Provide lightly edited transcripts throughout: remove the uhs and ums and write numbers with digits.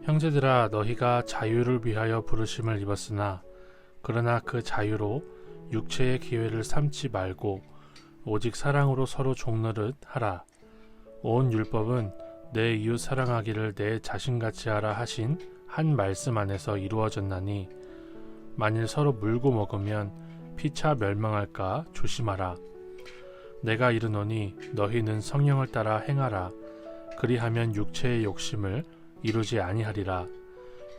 형제들아, 너희가 자유를 위하여 부르심을 입었으나 그러나 그 자유로 육체의 기회를 삼지 말고 오직 사랑으로 서로 종노릇 하라. 온 율법은 내 이웃 사랑하기를 내 자신같이 하라 하신 한 말씀 안에서 이루어졌나니 만일 서로 물고 먹으면 피차 멸망할까 조심하라. 내가 이르노니 너희는 성령을 따라 행하라. 그리하면 육체의 욕심을 이루지 아니하리라.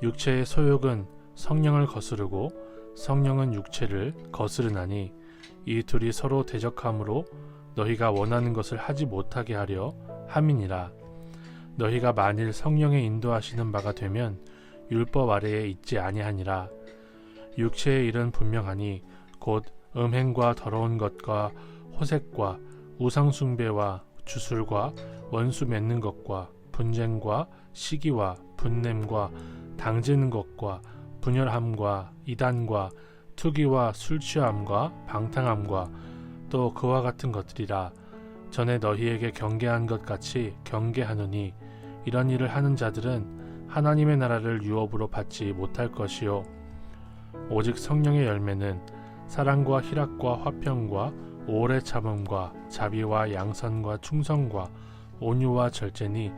육체의 소욕은 성령을 거스르고 성령은 육체를 거스르나니 이 둘이 서로 대적함으로 너희가 원하는 것을 하지 못하게 하려 함이니라. 너희가 만일 성령의 인도하시는 바가 되면 율법 아래에 있지 아니하니라. 육체의 일은 분명하니 곧 음행과 더러운 것과 호색과 우상숭배와 주술과 원수 맺는 것과 분쟁과 시기와 분냄과 당지는 것과 분열함과 이단과 투기와 술취함과 방탕함과 또 그와 같은 것들이라. 전에 너희에게 경계한 것 같이 경계하노니 이런 일을 하는 자들은 하나님의 나라를 유업으로 받지 못할 것이요 오직 성령의 열매는 사랑과 희락과 화평과 오래 참음과 자비와 양선과 충성과 온유와 절제니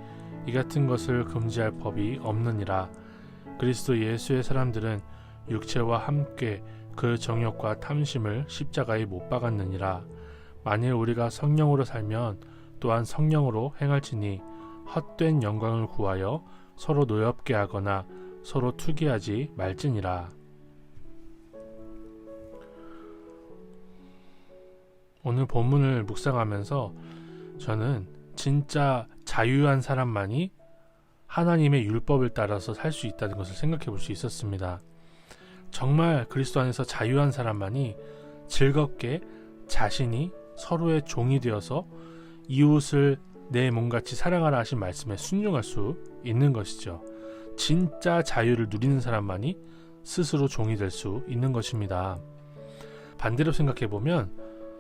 이 같은 것을 금지할 법이 없느니라. 그리스도 예수의 사람들은 육체와 함께 그 정욕과 탐심을 십자가에 못 박았느니라. 만일 우리가 성령으로 살면 또한 성령으로 행할지니 헛된 영광을 구하여 서로 노엽게 하거나 서로 투기하지 말지니라. 오늘 본문을 묵상하면서 저는 진짜 자유한 사람만이 하나님의 율법을 따라서 살 수 있다는 것을 생각해 볼 수 있었습니다. 정말 그리스도 안에서 자유한 사람만이 즐겁게 자신이 서로의 종이 되어서 이웃을 내 몸같이 사랑하라 하신 말씀에 순종할 수 있는 것이죠. 진짜 자유를 누리는 사람만이 스스로 종이 될 수 있는 것입니다. 반대로 생각해 보면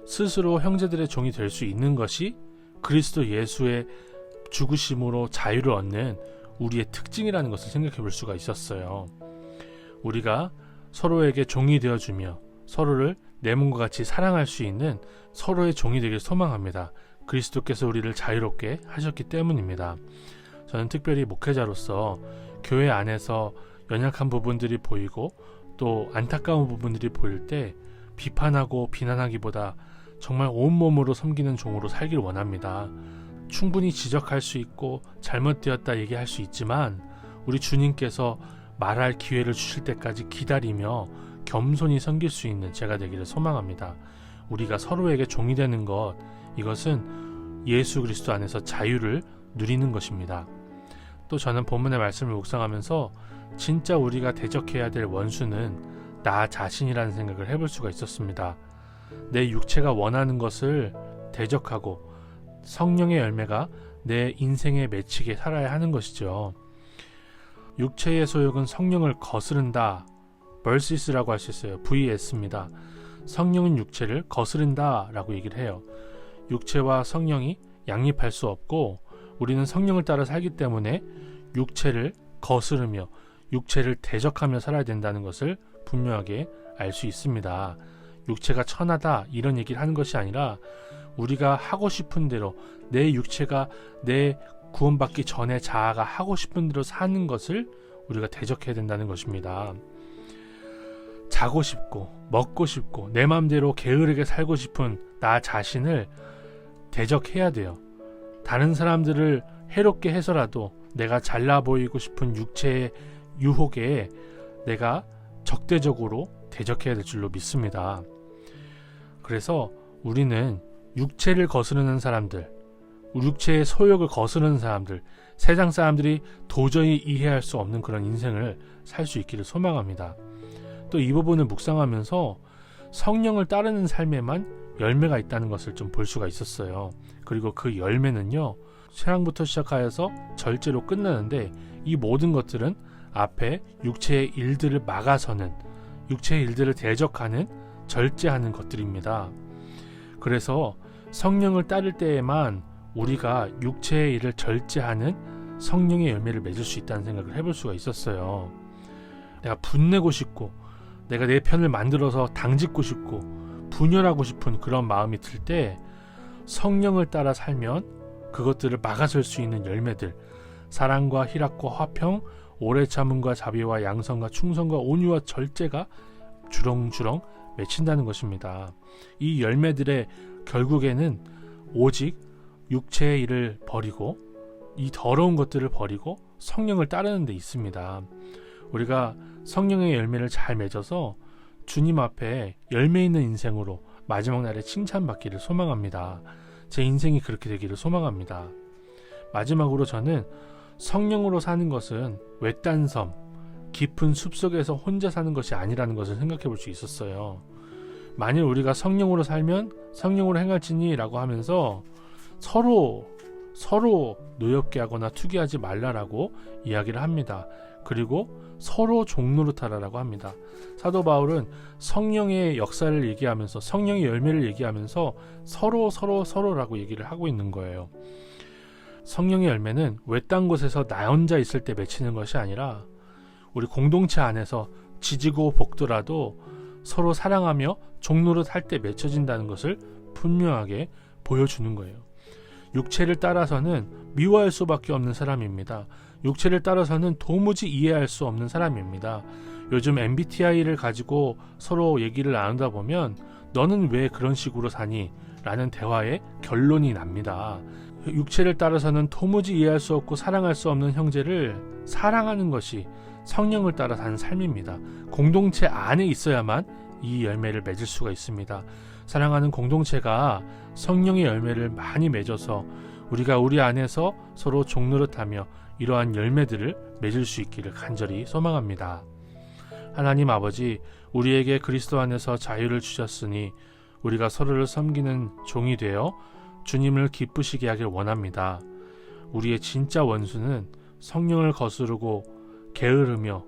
스스로 형제들의 종이 될 수 있는 것이 그리스도 예수의 죽으심으로 자유를 얻는 우리의 특징이라는 것을 생각해 볼 수가 있었어요. 우리가 서로에게 종이 되어주며 서로를 내 몸과 같이 사랑할 수 있는 서로의 종이 되길 소망합니다. 그리스도께서 우리를 자유롭게 하셨기 때문입니다. 저는 특별히 목회자로서 교회 안에서 연약한 부분들이 보이고 또 안타까운 부분들이 보일 때 비판하고 비난하기보다 정말 온몸으로 섬기는 종으로 살길 원합니다. 충분히 지적할 수 있고 잘못되었다 얘기할 수 있지만 우리 주님께서 말할 기회를 주실 때까지 기다리며 겸손히 섬길 수 있는 제가 되기를 소망합니다. 우리가 서로에게 종이 되는 것, 이것은 예수 그리스도 안에서 자유를 누리는 것입니다. 또 저는 본문의 말씀을 묵상하면서 진짜 우리가 대적해야 될 원수는 나 자신이라는 생각을 해볼 수가 있었습니다. 내 육체가 원하는 것을 대적하고 성령의 열매가 내 인생에 맺히게 살아야 하는 것이죠. 육체의 소욕은 성령을 거스른다. versus라고 할 수 있어요. vs입니다. 성령은 육체를 거스른다 라고 얘기를 해요. 육체와 성령이 양립할 수 없고 우리는 성령을 따라 살기 때문에 육체를 거스르며 육체를 대적하며 살아야 된다는 것을 분명하게 알 수 있습니다. 육체가 천하다 이런 얘기를 하는 것이 아니라 우리가 하고 싶은 대로 내 육체가 내 구원받기 전에 자아가 하고 싶은 대로 사는 것을 우리가 대적해야 된다는 것입니다. 자고 싶고 먹고 싶고 내 마음대로 게으르게 살고 싶은 나 자신을 대적해야 돼요. 다른 사람들을 해롭게 해서라도 내가 잘나 보이고 싶은 육체의 유혹에 내가 적대적으로 대적해야 될 줄로 믿습니다. 그래서 우리는 육체를 거스르는 사람들, 육체의 소욕을 거스르는 사람들, 세상 사람들이 도저히 이해할 수 없는 그런 인생을 살 수 있기를 소망합니다. 또 이 부분을 묵상하면서 성령을 따르는 삶에만 열매가 있다는 것을 좀 볼 수가 있었어요. 그리고 그 열매는요, 사랑부터 시작하여서 절제로 끝나는데 이 모든 것들은 앞에 육체의 일들을 막아서는, 육체의 일들을 대적하는, 절제하는 것들입니다. 그래서 성령을 따를 때에만 우리가 육체의 일을 절제하는 성령의 열매를 맺을 수 있다는 생각을 해볼 수가 있었어요. 내가 분내고 싶고 내가 내 편을 만들어서 당짓고 싶고 분열하고 싶은 그런 마음이 들 때 성령을 따라 살면 그것들을 막아설 수 있는 열매들, 사랑과 희락과 화평, 오래 참음과 자비와 양선과 충성과 온유와 절제가 주렁주렁 맺힌다는 것입니다. 이 열매들의 결국에는 오직 육체의 일을 버리고 이 더러운 것들을 버리고 성령을 따르는 데 있습니다. 우리가 성령의 열매를 잘 맺어서 주님 앞에 열매 있는 인생으로 마지막 날에 칭찬받기를 소망합니다. 제 인생이 그렇게 되기를 소망합니다. 마지막으로 저는 성령으로 사는 것은 외딴 섬, 깊은 숲속에서 혼자 사는 것이 아니라는 것을 생각해 볼 수 있었어요. 만일 우리가 성령으로 살면 성령으로 행할지니 라고 하면서 서로 노엽게 하거나 투기하지 말라라고 이야기를 합니다. 그리고 서로 종노릇하라라고 합니다. 사도 바울은 성령의 역사를 얘기하면서 성령의 열매를 얘기하면서 서로라고 얘기를 하고 있는 거예요. 성령의 열매는 외딴 곳에서 나 혼자 있을 때 맺히는 것이 아니라 우리 공동체 안에서 지지고 볶더라도 서로 사랑하며 종노릇할 때 맺혀진다는 것을 분명하게 보여주는 거예요. 육체를 따라서는 미워할 수밖에 없는 사람입니다. 육체를 따라서는 도무지 이해할 수 없는 사람입니다. 요즘 MBTI를 가지고 서로 얘기를 나누다 보면 너는 왜 그런 식으로 사니? 라는 대화의 결론이 납니다. 육체를 따라서는 도무지 이해할 수 없고 사랑할 수 없는 형제를 사랑하는 것이 성령을 따라 사는 삶입니다. 공동체 안에 있어야만 이 열매를 맺을 수가 있습니다. 사랑하는 공동체가 성령의 열매를 많이 맺어서 우리가 우리 안에서 서로 종노릇하며 이러한 열매들을 맺을 수 있기를 간절히 소망합니다. 하나님 아버지, 우리에게 그리스도 안에서 자유를 주셨으니 우리가 서로를 섬기는 종이 되어 주님을 기쁘시게 하길 원합니다. 우리의 진짜 원수는 성령을 거스르고 게으르며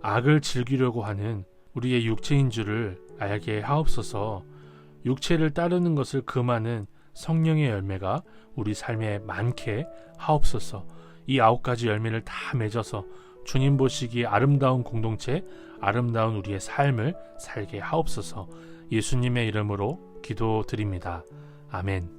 악을 즐기려고 하는 우리의 육체인 줄을 알게 하옵소서. 육체를 따르는 것을 금하는 성령의 열매가 우리 삶에 많게 하옵소서. 이 9가지 열매를 다 맺어서 주님 보시기에 아름다운 공동체, 아름다운 우리의 삶을 살게 하옵소서. 예수님의 이름으로 기도드립니다. 아멘.